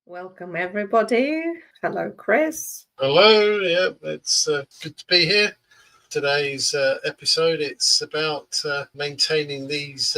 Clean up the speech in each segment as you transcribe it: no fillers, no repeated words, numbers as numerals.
Welcome, everybody. Hello, Chris. Hello, yeah, it's good to be here. Today's episode, it's about maintaining these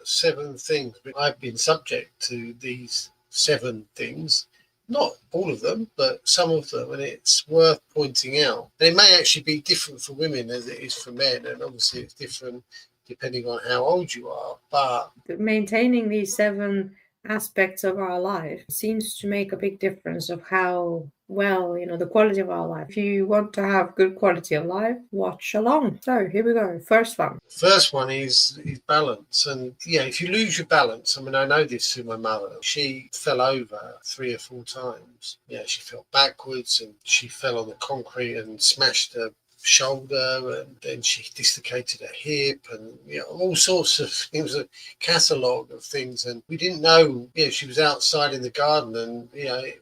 7 things. I've been subject to these 7 things, not all of them, but some of them, and it's worth pointing out. And it may actually be different for women as it is for men, and obviously it's different depending on how old you are, but Maintaining these 7 aspects of our life seems to make a big difference of how well, the quality of our life. If you want to have good quality of life, watch along. So here we go. First one. First one is balance. And yeah, if you lose your balance, I mean, I know this through my mother. She fell over 3 or 4 times. Yeah, she fell backwards and she fell on the concrete and smashed her shoulder, and then she dislocated her hip, and all sorts of things, a catalogue of things. And we didn't know, she was outside in the garden, and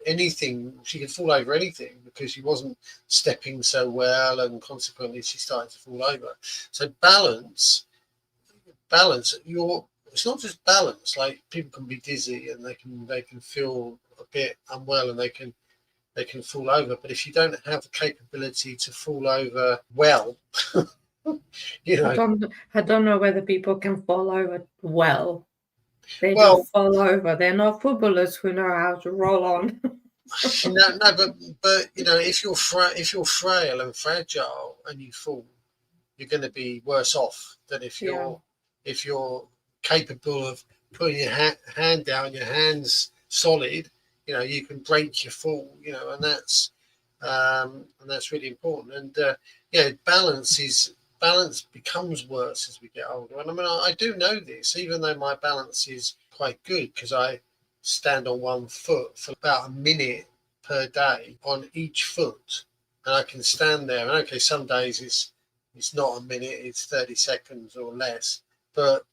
anything, she could fall over anything because she wasn't stepping so well, and consequently she started to fall over. So balance, it's not just balance. Like, people can be dizzy and they can feel a bit unwell, and they can fall over. But if you don't have the capability to fall over well, I don't know whether people can fall over well. They well, just fall over. They're not footballers who know how to roll on. no, but if you're frail and fragile and you fall, you're going to be worse off than if you're capable of putting your hand down, your hands solid. You can break your fall. And that's really important. And balance becomes worse as we get older. And I mean, I do know this, even though my balance is quite good, because I stand on one foot for about a minute per day on each foot, and I can stand there. And okay, some days it's not a minute, it's 30 seconds or less, but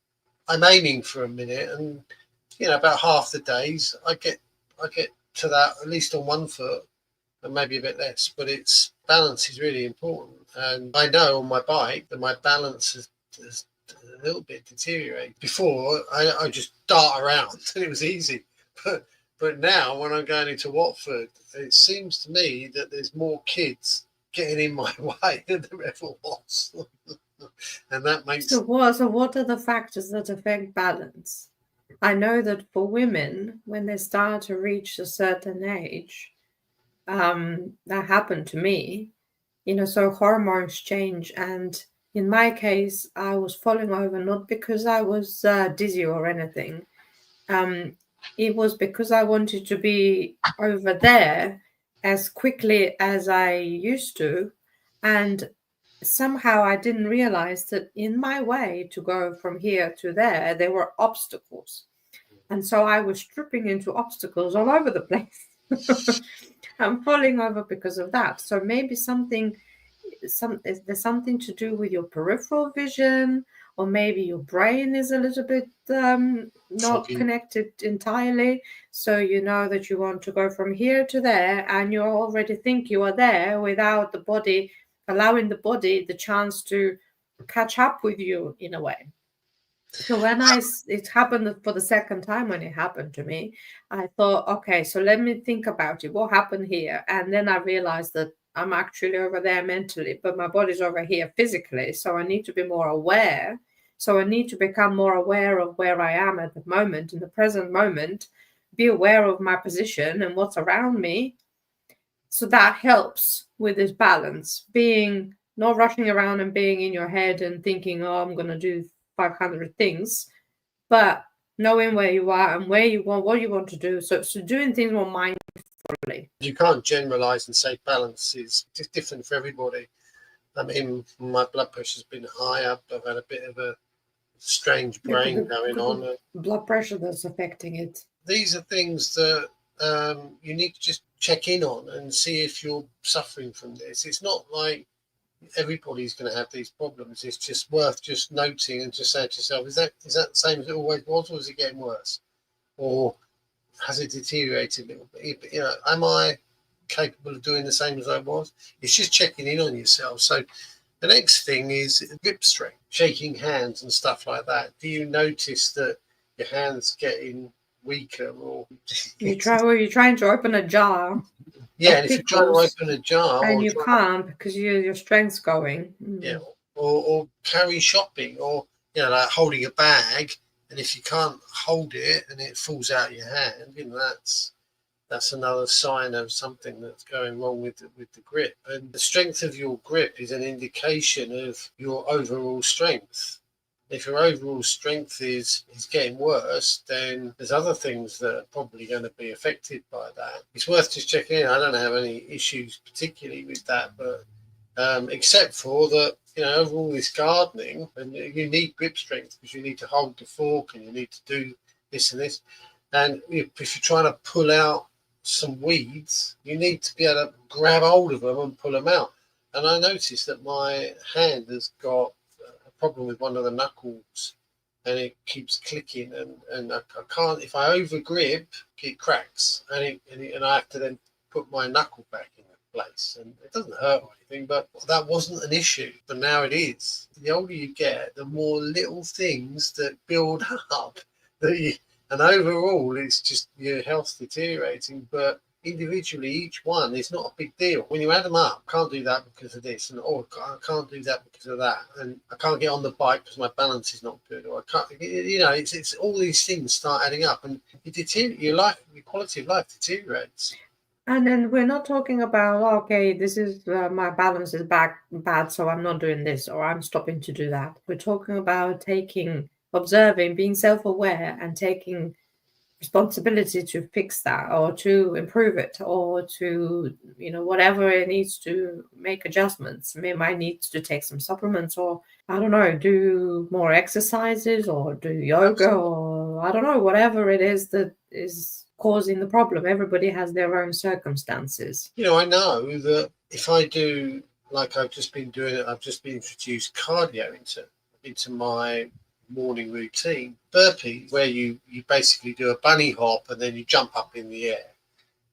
I'm aiming for a minute. And about half the days I get to that, at least on one foot, and maybe a bit less. But balance is really important. And I know on my bike that my balance has a little bit deteriorated. Before, I just dart around and it was easy. But now, when I'm going into Watford, it seems to me that there's more kids getting in my way than there ever was. And that makes... So what are the factors that affect balance? I know that for women, when they start to reach a certain age, that happened to me, so hormones change. And in my case, I was falling over not because I was dizzy or anything. It was because I wanted to be over there as quickly as I used to. And somehow I didn't realize that in my way to go from here to there were obstacles. And so I was tripping into obstacles all over the place. I'm falling over because of that. So maybe there's something to do with your peripheral vision, or maybe your brain is a little bit not connected entirely. So you know that you want to go from here to there, and you already think you are there without the body allowing the chance to catch up with you in a way. So when it happened for the second time, when it happened to me, I thought, okay, so let me think about it. What happened here? And then I realized that I'm actually over there mentally, but my body's over here physically. So I need to be more aware. So I need to become more aware of where I am at the moment, in the present moment, be aware of my position and what's around me. So that helps with this balance, being not rushing around and being in your head and thinking, oh, I'm going to do 500 things, but knowing where you are and where you want, what you want to do. So doing things more mindfully. You can't generalize and say balance is different for everybody. I mean, my blood pressure's been high up. I've had a bit of a strange brain going on. Blood pressure that's affecting it. These are things that you need to just check in on and see if you're suffering from this. It's not like everybody's going to have these problems. It's just worth just noting and just saying to yourself, is that the same as it always was, or is it getting worse, or has it deteriorated a little bit? Am I capable of doing the same as I was? It's just checking in on yourself. So the next thing is grip strength, shaking hands and stuff like that. Do you notice that your hands getting weaker, or You're trying to open a jar yeah, of and if you're trying to pickles open a jar and or you try, can't because your strength's going. yeah, or carry shopping, or like holding a bag, and if you can't hold it and it falls out of your hand, that's another sign of something that's going wrong with the grip. And the strength of your grip is an indication of your overall strength. If your overall strength is getting worse, then there's other things that are probably going to be affected by that. It's worth just checking in. I don't have any issues particularly with that, but except for that, overall this gardening, and you need grip strength because you need to hold the fork and you need to do this and this. And if you're trying to pull out some weeds, you need to be able to grab hold of them and pull them out. And I noticed that my hand has got a problem with one of the knuckles, and it keeps clicking, and I can't. If I over grip, it cracks, and I have to then put my knuckle back in place. And it doesn't hurt or anything, but that wasn't an issue. But now it is. The older you get, the more little things that build up that you. And overall, it's just your health deteriorating. But individually, each one is not a big deal. When you add them up, I can't do that because of this, and I can't do that because of that, and I can't get on the bike because my balance is not good, or I can't. It's all these things start adding up, and your quality of life deteriorates. And then we're not talking about, okay, this is my balance is bad, so I'm not doing this or I'm stopping to do that. We're talking about observing, being self-aware and taking responsibility to fix that or to improve it or to, whatever it needs to make adjustments. We might need to take some supplements or, I don't know, do more exercises or do yoga or I don't know, whatever it is that is causing the problem. Everybody has their own circumstances. I know that if I do, like I've just been doing it, I've just been introduced cardio into my morning routine. Burpee, where you basically do a bunny hop and then you jump up in the air,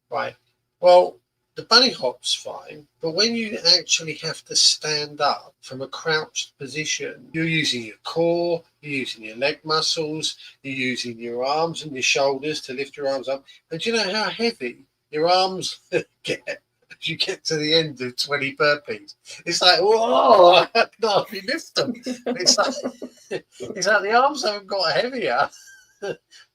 right? Well, the bunny hop's fine, but when you actually have to stand up from a crouched position, you're using your core, you're using your leg muscles, you're using your arms and your shoulders to lift your arms up. And do you know how heavy your arms get as you get to the end of 20 burpees? It's like, whoa, I can't hardly lift them. It's like the arms haven't got heavier.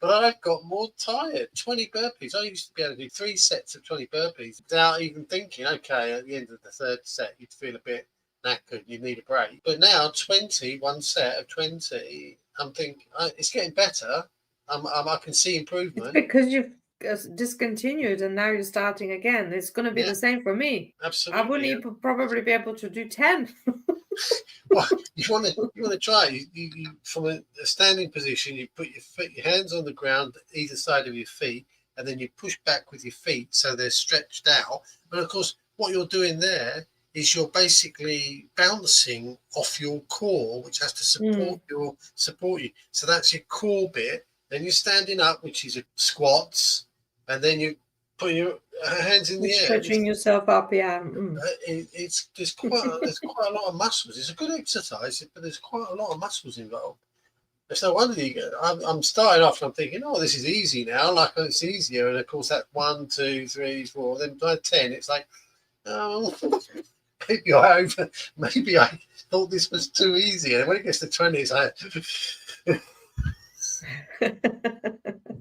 But I've got more tired. 20 burpees. I used to be able to do 3 sets of 20 burpees without even thinking, okay, at the end of the third set, you'd feel a bit knackered, you need a break. But now, 20, one set of 20, I'm thinking, it's getting better. I can see improvement. It's because you've discontinued and now you're starting again. It's going to be the same for me. Absolutely. I wouldn't probably be able to do 10. Well, you want to try. You from a standing position, you put your hands on the ground, either side of your feet, and then you push back with your feet so they're stretched out. And of course, what you're doing there is you're basically bouncing off your core, which has to support you. So that's your core bit. Then you're standing up, which is a squats, and then you put your hands in the air. Stretching yourself up, yeah. There's quite a lot of muscles. It's a good exercise, but there's quite a lot of muscles involved. It's no wonder I'm starting off and I'm thinking, oh, this is easy now, like it's easier. And of course, that's 1, 2, 3, 4. Then by 10, it's like, oh, maybe I thought this was too easy. And when it gets to 20, it's like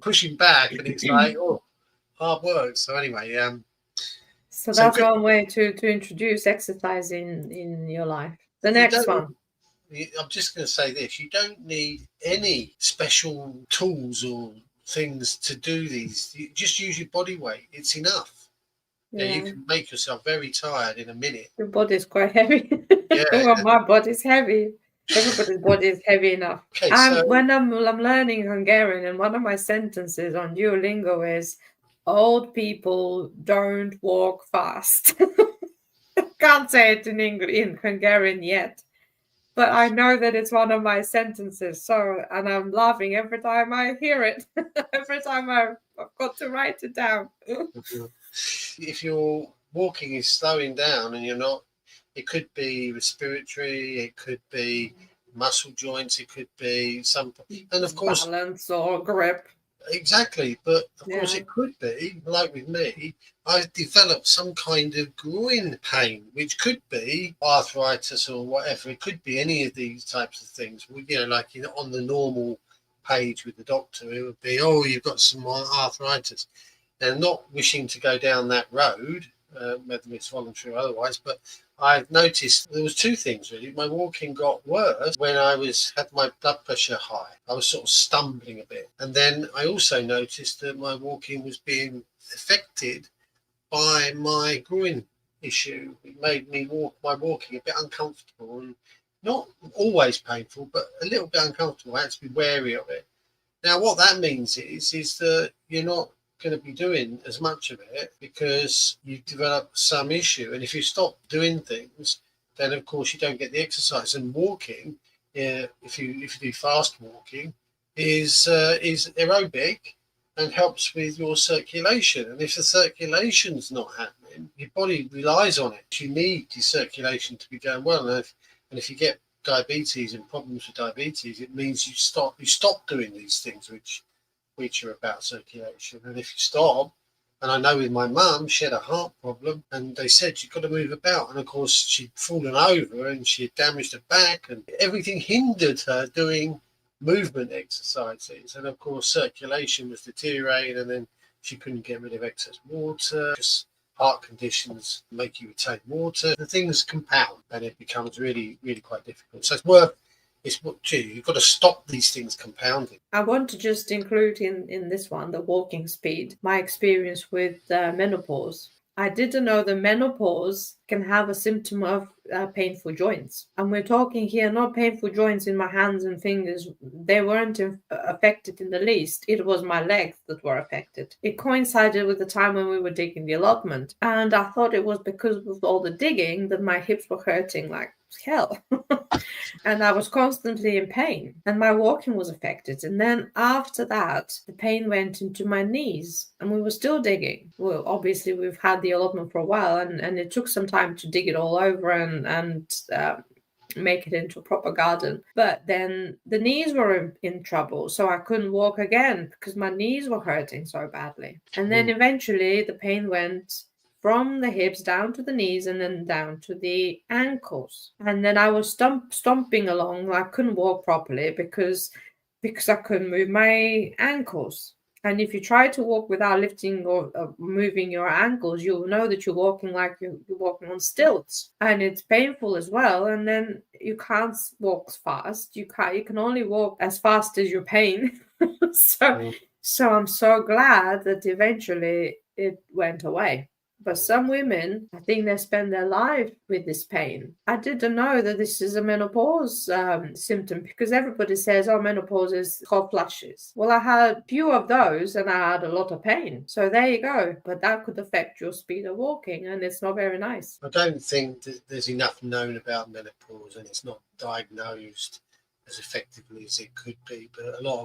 pushing back, and it's like, oh, hard work. So anyway, so that's one way to introduce exercise in your life. The next one. I'm just going to say this: you don't need any special tools or things to do these. You just use your body weight. It's enough. Yeah, you can make yourself very tired in a minute. Your body's quite heavy. Yeah, well, my body's heavy. Everybody's body is heavy enough. Okay, when I'm learning Hungarian, and one of my sentences on Duolingo is, "Old people don't walk fast." Can't say it in Hungarian yet, but I know that it's one of my sentences. And I'm laughing every time I hear it. Every time I've got to write it down. If your walking is slowing down and you're not, it could be respiratory, it could be muscle joints, it could be and of course balance or grip. Exactly, but of course Yeah. it could be, like with me, I've developed some kind of groin pain, which could be arthritis or whatever. It could be any of these types of things. Like on the normal page with the doctor, it would be, oh, you've got some arthritis. And not wishing to go down that road, whether it's voluntary or otherwise, but I've noticed there was two things really. My walking got worse when had my blood pressure high. I was sort of stumbling a bit, and then I also noticed that my walking was being affected by my groin issue. It made my walking a bit uncomfortable and not always painful, but a little bit uncomfortable. I had to be wary of it. Now, what that means is that you're not going to be doing as much of it because you've developed some issue. And if you stop doing things, then of course you don't get the exercise. And walking, if you do fast walking, is aerobic and helps with your circulation. And if the circulation's not happening, your body relies on it. You need your circulation to be going well. And if you get diabetes and problems with diabetes, it means you stop doing these things which are about circulation. And if you stop, and I know with my mum, she had a heart problem, and they said you've got to move about. And of course, she'd fallen over and she had damaged her back, and everything hindered her doing movement exercises. And of course, circulation was deteriorating, and then she couldn't get rid of excess water. Just heart conditions make you retain water. The things compound, and it becomes really, really quite difficult. So you've got to stop these things compounding. I want to just include in this one, the walking speed, my experience with menopause. I didn't know that menopause can have a symptom of painful joints. And we're talking here not painful joints in my hands and fingers. They weren't affected in the least. It was my legs that were affected. It coincided with the time when we were digging the allotment. And I thought it was because of all the digging that my hips were hurting like hell. And I was constantly in pain, and my walking was affected. And then after that, the pain went into my knees, and we were still digging. Well, obviously, we've had the allotment for a while, and it took some time to dig it all over and make it into a proper garden. But then the knees were in trouble, so I couldn't walk again because my knees were hurting so badly. And then eventually the pain went from the hips down to the knees and then down to the ankles. And then I was stomping along. I couldn't walk properly because I couldn't move my ankles. And if you try to walk without lifting or moving your ankles, you'll know that you're walking like you're walking on stilts, and it's painful as well. And then you can't walk fast. You can only walk as fast as your pain. So I'm so glad that eventually it went away. But some women, I think they spend their life with this pain. I didn't know that this is a menopause symptom, because everybody says, oh, menopause is hot flushes. Well, I had few of those and I had a lot of pain. So there you go. But that could affect your speed of walking, and it's not very nice. I don't think that there's enough known about menopause, and it's not diagnosed as effectively as it could be. But a lot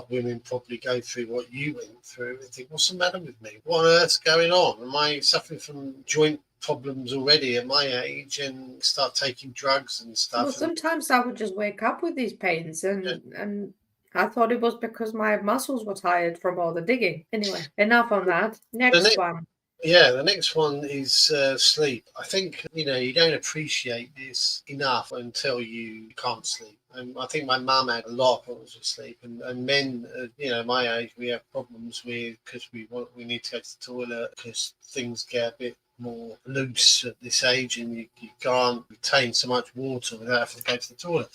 of women probably go through what you went through and think, what's the matter with me? What on earth's going on? Am I suffering from joint problems already at my age, and start taking drugs and stuff? Well, sometimes I would just wake up with these pains, and I thought it was because my muscles were tired from all the digging. Anyway, enough on that. Next one. Yeah, the next one is sleep. I think, you don't appreciate this enough until you can't sleep. And I think my mum had a lot of problems with sleep. And men, my age, we have problems with, because we need to go to the toilet, because things get a bit more loose at this age, and you can't retain so much water without having to go to the toilet.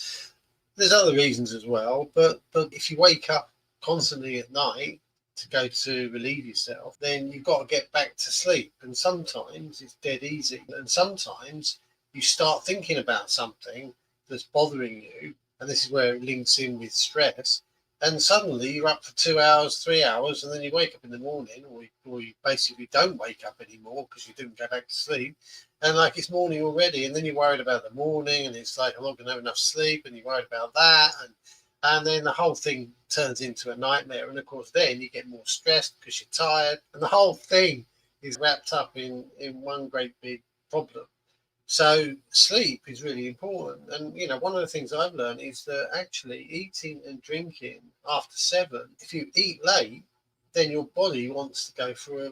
There's other reasons as well, but if you wake up constantly at night to go to relieve yourself, then you've got to get back to sleep. And sometimes it's dead easy. And sometimes you start thinking about something that's bothering you, and this is where it links in with stress. And suddenly you're up for 2 hours, 3 hours, and then you wake up in the morning, or you basically don't wake up anymore because you didn't go back to sleep. And like it's morning already, and then you're worried about the morning, and it's like, I'm not going to have enough sleep, and you're worried about that. And then the whole thing turns into a nightmare. And of course, then you get more stressed because you're tired. And the whole thing is wrapped up in one great big problem. So sleep is really important. And, one of the things I've learned is that actually eating and drinking after 7, if you eat late, then your body wants to go for a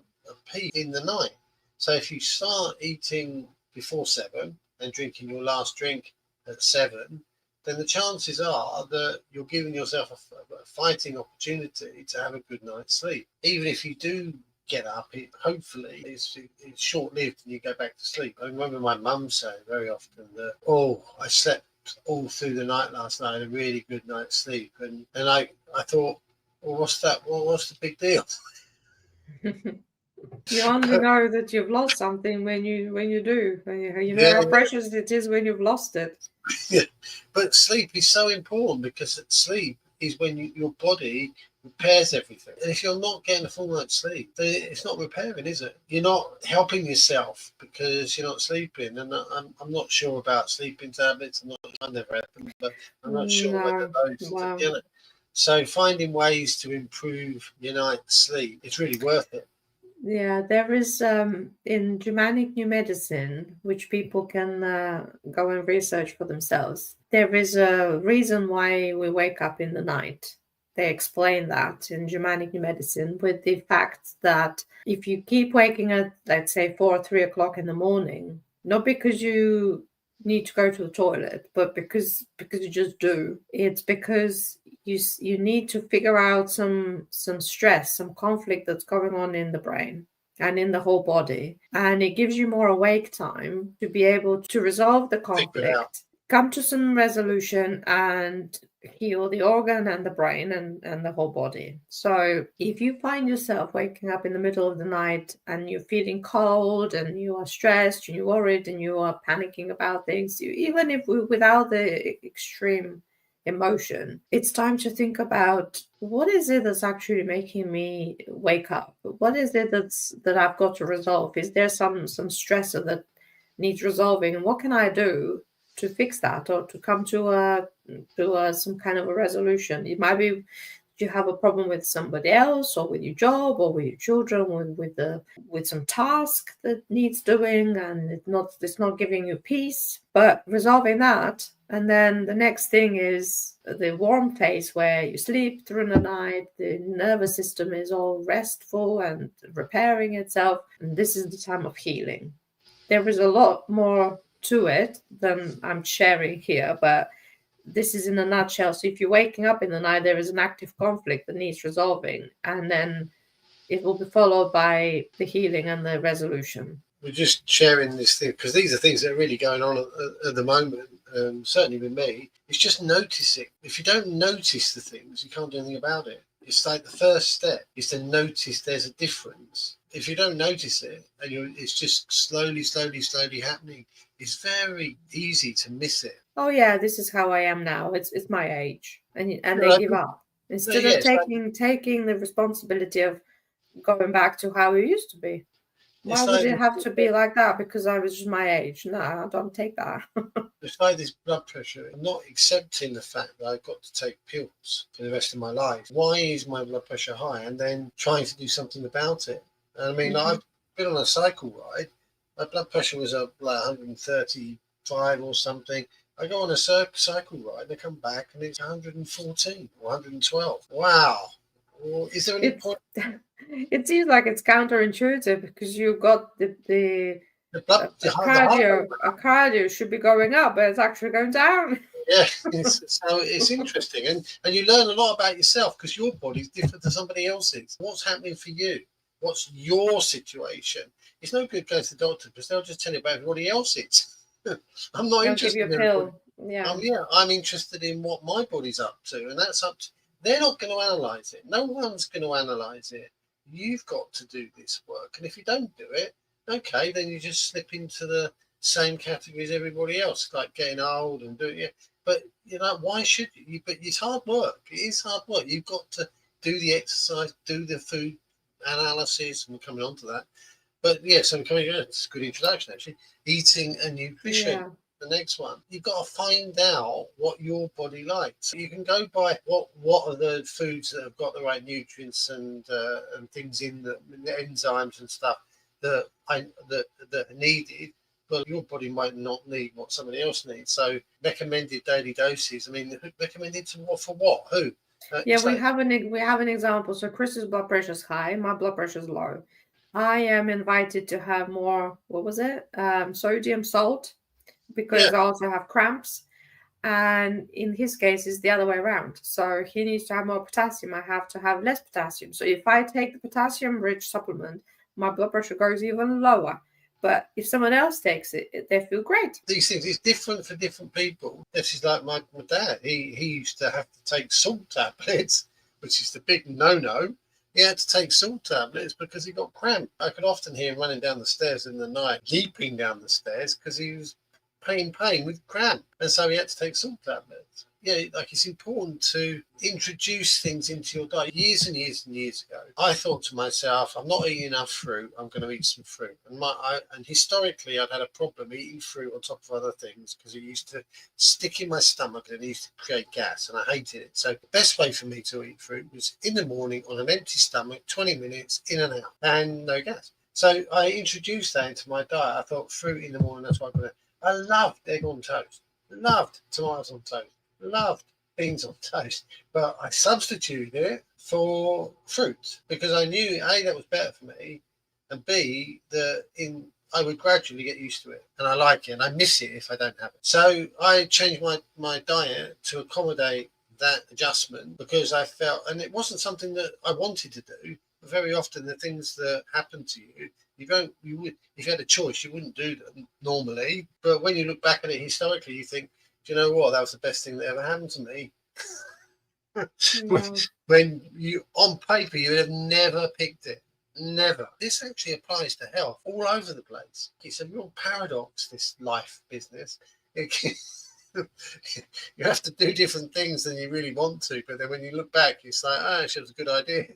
pee in the night. So if you start eating before 7 and drinking your last drink at 7, then the chances are that you're giving yourself a fighting opportunity to have a good night's sleep. Even if you do get up, hopefully it's short-lived and you go back to sleep. I remember my mum saying very often that, oh, I slept all through the night last night, I had a really good night's sleep. And I thought, well, what's that? Well, what's the big deal? You only know that you've lost something when you do. You know Yeah, how precious it is when you've lost it. yeah. But sleep is so important because sleep is when your body repairs everything. And if you're not getting a full night's sleep, then it's not repairing, is it? You're not helping yourself because you're not sleeping. And I'm not sure about sleeping tablets. I've never had them, but I'm not sure whether No. those, Wow. So finding ways to improve your night's sleep, it's really worth it. Yeah, there is in Germanic New Medicine, which people can go and research for themselves. There is a reason why we wake up in the night. They explain that in Germanic New Medicine with the fact that if you keep waking at, let's say, 4 or 3 o'clock in the morning, not because you need to go to the toilet, but because you just do, it's because you need to figure out some stress, some conflict that's going on in the brain and in the whole body, and it gives you more awake time to be able to resolve the conflict, come to some resolution, and heal the organ and the brain and the whole body. So if you find yourself waking up in the middle of the night and you're feeling cold and you are stressed and you're worried and you are panicking about things, even if without the extreme emotion, it's time to think about what is it that's actually making me wake up. What is it that I've got to resolve? Is there some stressor that needs resolving, and what can I do to fix that or to come to some kind of a resolution? It might be you have a problem with somebody else or with your job or with your children, with some task that needs doing, and it's not giving you peace, but resolving that. And then the next thing is the warm phase where you sleep through the night, the nervous system is all restful and repairing itself, and this is the time of healing. There is a lot more to it than I'm sharing here, but this is in a nutshell. So if you're waking up in the night, there is an active conflict that needs resolving, and then it will be followed by the healing and the resolution. We're just sharing this thing because these are things that are really going on at the moment. Certainly with me, it's just noticing. If you don't notice the things, you can't do anything about it. It's like the first step is to notice there's a difference. If you don't notice it and it's just slowly happening, it's very easy to miss it. Oh yeah, this is how I am now. It's my age, and they Right? give up instead Yeah, of taking the responsibility of going back to how it used to be. Why it's would like it have to be like that? Because I was just my age. No, I don't take that. despite this blood pressure, I'm not accepting the fact that I've got to take pills for the rest of my life. Why is my blood pressure high? And then trying to do something about it. I mean, I've been on a cycle ride. My blood pressure was up like 135 or something. I go on a cycle ride and I come back and it's 114 or 112. Wow. Well, is there any point? It seems like it's counterintuitive because you've got the The heart rate. a cardio should be going up, but it's actually going down. Yeah, so it's interesting, and you learn a lot about yourself because your body's different to somebody else's. What's happening for you? What's your situation? It's no good going to the doctor because they'll just tell you about everybody else's. I'm not They'll give you interested a in everybody. pill. Yeah. Yeah, I'm interested in what my body's up to, and that's up to. They're not going to analyze it. No one's going to analyze it. You've got to do this work, and if you don't do it, okay, then you just slip into the same category as everybody else, like getting old and doing it. But why should you? But it's hard work. It is hard work. You've got to do the exercise, do the food analysis, and we're coming on to that. But yeah, so I'm coming. It's a good introduction actually. Eating and nutrition. Yeah. The next one, you've got to find out what your body likes. So you can go by what are the foods that have got the right nutrients and things in the enzymes and stuff that are needed. well, your body might not need what somebody else needs. So recommended daily doses. I mean, recommended to what, for what? Who? Yeah, we have an example. So Chris's blood pressure is high, my blood pressure is low. I am invited to have more, what was it? Sodium salt, because Yeah. I also have cramps. And in his case, it's the other way around. So he needs to have more potassium. I have to have less potassium. So if I take the potassium-rich supplement, my blood pressure goes even lower. But if someone else takes it, they feel great. These things, it's different for different people. This is like my dad. He used to have to take salt tablets, which is the big no-no. He had to take salt tablets because he got cramp. I could often hear him running down the stairs in the night, leaping down the stairs because he was pain with cramp, and so he had to take salt tablets. Yeah, like it's important to introduce things into your diet. Years and years and years ago, I thought to myself, I'm not eating enough fruit. I'm going to eat some fruit. And historically, I'd had a problem eating fruit on top of other things because it used to stick in my stomach and it used to create gas, and I hated it. So the best way for me to eat fruit was in the morning on an empty stomach, 20 minutes in and out, and no gas. So I introduced that into my diet. I thought fruit in the morning. That's what I'm going to. I loved egg on toast, loved tomatoes on toast, loved beans on toast, but I substituted it for fruit because I knew A, that was better for me, and B, that I would gradually get used to it, and I like it, and I miss it if I don't have it. So I changed my diet to accommodate that adjustment because I felt, and it wasn't something that I wanted to do. Very often, the things that happen to you, you would, if you had a choice, you wouldn't do them normally. But when you look back at it historically, you think, do you know what? That was the best thing that ever happened to me. Yeah. When you, on paper, you would have never picked it. Never. This actually applies to health all over the place. It's a real paradox, this life business. You have to do different things than you really want to, but then when you look back, it's like, oh, actually, it was a good idea.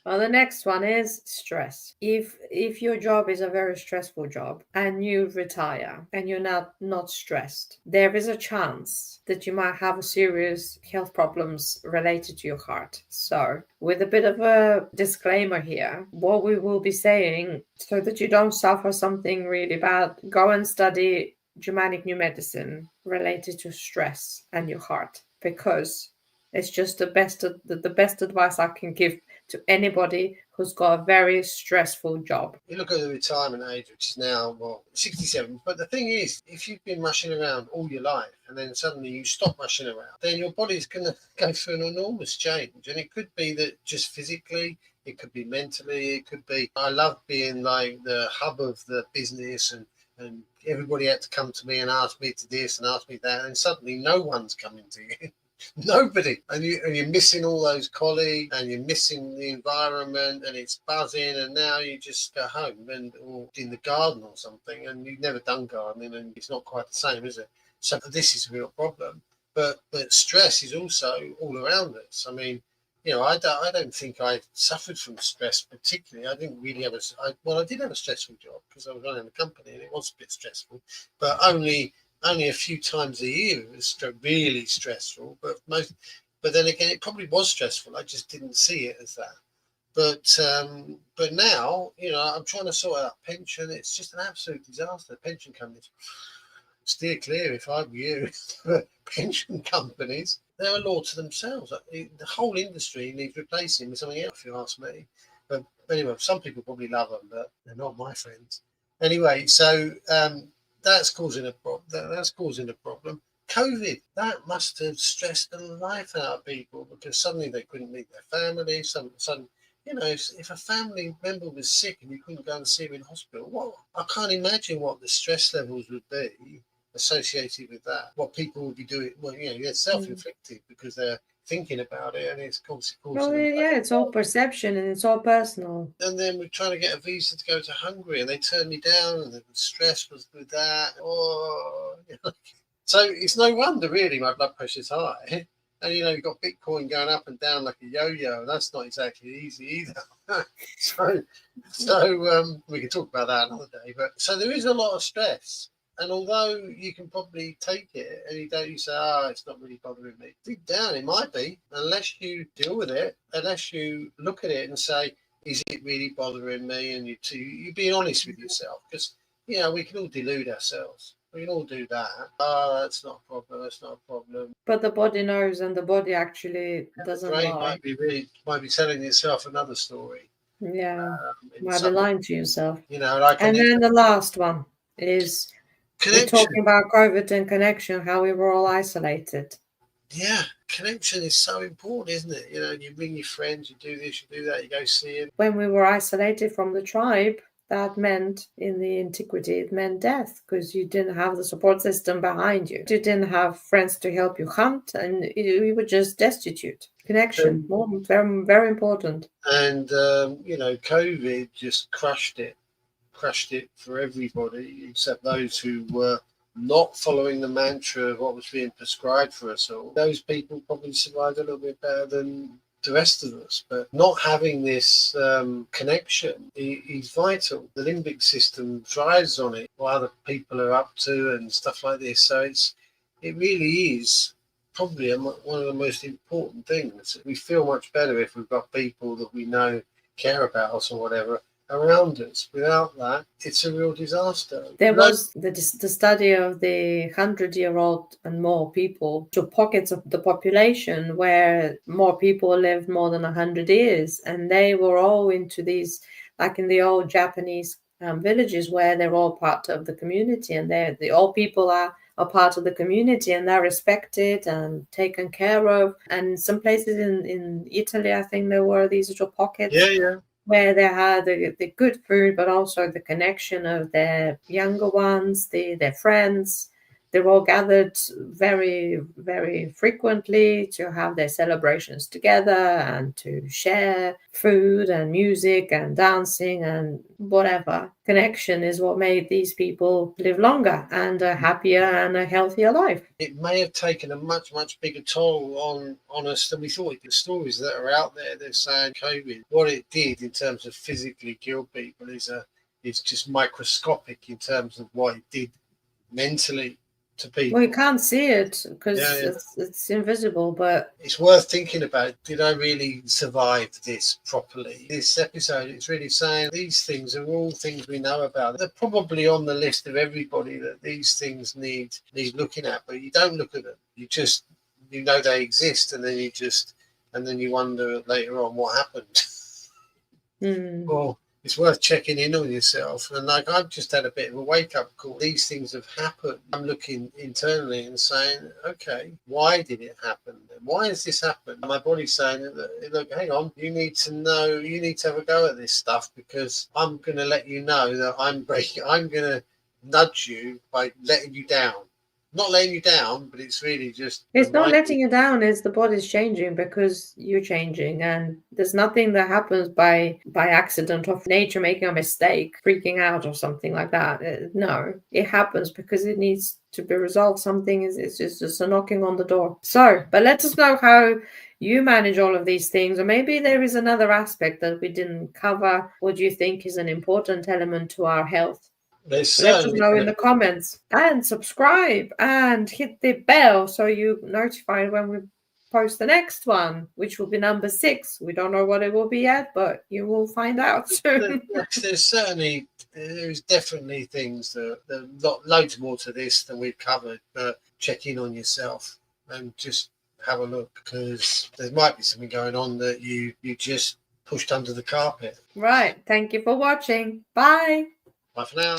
Well, the next one is stress. If your job is a very stressful job and you retire and you're not stressed, there is a chance that you might have serious health problems related to your heart. So, with a bit of a disclaimer here, what we will be saying, so that you don't suffer something really bad, go and study Germanic New Medicine related to stress and your heart, because it's just the best advice I can give to anybody who's got a very stressful job. You look at the retirement age, which is now, well, 67. But the thing is, if you've been rushing around all your life and then suddenly you stop rushing around, then your body's going to go through an enormous change. And it could be that just physically, it could be mentally, it could be, I love being like the hub of the business, and everybody had to come to me and ask me to this and ask me that. And suddenly no one's coming to you. Nobody, and you're missing all those colleagues, and you're missing the environment, and it's buzzing. And now you just go home or in the garden or something, and you've never done gardening, and it's not quite the same, is it? So this is a real problem. But stress is also all around us. I mean, I don't think I suffered from stress particularly. I didn't really have I did have a stressful job because I was running a company, and it was a bit stressful, but only a few times a year it was really stressful, but then again, it probably was stressful. I just didn't see it as that. But now, I'm trying to sort out pension. It's just an absolute disaster. Pension companies, steer clear if I were you. Pension companies, they're a law to themselves. The whole industry needs replacing with something else, if you ask me. But anyway, some people probably love them, but they're not my friends. Anyway, so that's causing a problem. That's causing a problem. COVID, that must have stressed the life out of people because suddenly they couldn't meet their family. If a family member was sick and you couldn't go and see him in hospital, I can't imagine what the stress levels would be associated with that. What people would be doing, it's self-inflicted because they're thinking about it, and it's causing. Well, yeah, it's all perception and it's all personal. And then we're trying to get a visa to go to Hungary, and they turned me down, and the stress was with that. So it's no wonder, really, my blood pressure's high. And you've got Bitcoin going up and down like a yo-yo, and that's not exactly easy either. so we can talk about that another day. But so there is a lot of stress. And although you can probably take it and you say, it's not really bothering me, deep down it might be, unless you deal with it, unless you look at it and say, is it really bothering me? And you're being honest with yourself. Because we can all delude ourselves. We can all do that. Oh, that's not a problem. That's not a problem. But the body knows, and the body actually The doesn't brain lie. might be telling itself another story. Yeah, In might be some, lying to yourself. like And then the last one is we're connection. talking about COVID and connection, how we were all isolated. Yeah, connection is so important, isn't it? You ring your friends, you do this, you do that, you go see them. When we were isolated from the tribe, that meant in the antiquity, it meant death because you didn't have the support system behind you. You didn't have friends to help you hunt, and you were just destitute. Connection, very, very important. And COVID just crushed it for everybody except those who were not following the mantra of what was being prescribed for us all. Those people probably survived a little bit better than the rest of us, but not having this connection is vital. The limbic system thrives on it, what other people are up to and stuff like this. So it really is probably one of the most important things. We feel much better if we've got people that we know care about us or whatever around us. Without that, it's a real disaster. There was the study of the 100-year-old and more people to pockets of the population where more people lived more than 100 years, and they were all into these, like in the old Japanese villages where they're all part of the community, and the old people are part of the community, and they're respected and taken care of. And some places in Italy, I think there were these little pockets. Yeah. Where they had the good food, but also the connection of their younger ones, their friends. They were all gathered very, very frequently to have their celebrations together and to share food and music and dancing and whatever. Connection is what made these people live longer and a happier and a healthier life. It may have taken a much, much bigger toll on us than we thought. The stories that are out there, they're saying COVID, what it did in terms of physically kill people is just microscopic in terms of what it did mentally to people. Well, you can't see it because it's invisible, but it's worth thinking about. Did I really survive this properly? This episode, it's really saying these things are all things we know about. They're probably on the list of everybody that these things need looking at, but you don't look at them. You know they exist, and then you wonder later on what happened. Well, it's worth checking in on yourself. And like I've just had a bit of a wake up call. These things have happened. I'm looking internally and saying, okay, why did it happen? Why has this happened? And my body's saying, look, hang on, you need to have a go at this stuff because I'm going to let you know that I'm going to nudge you by letting you down. Not letting you down, but it's really just... It's not letting you down, it's the body's changing because you're changing, and there's nothing that happens by accident or nature making a mistake, freaking out or something like that. No, it happens because it needs to be resolved. Something is just a knocking on the door. So, but let us know how you manage all of these things, or maybe there is another aspect that we didn't cover. What do you think is an important element to our health? Let us know in the comments, and subscribe and hit the bell so you're notified when we post the next one, which will be number 6. We don't know what it will be yet, but you will find out soon. There's definitely things that loads more to this than we've covered, but check in on yourself and just have a look because there might be something going on that you just pushed under the carpet. Right. Thank you for watching. Bye. Bye for now.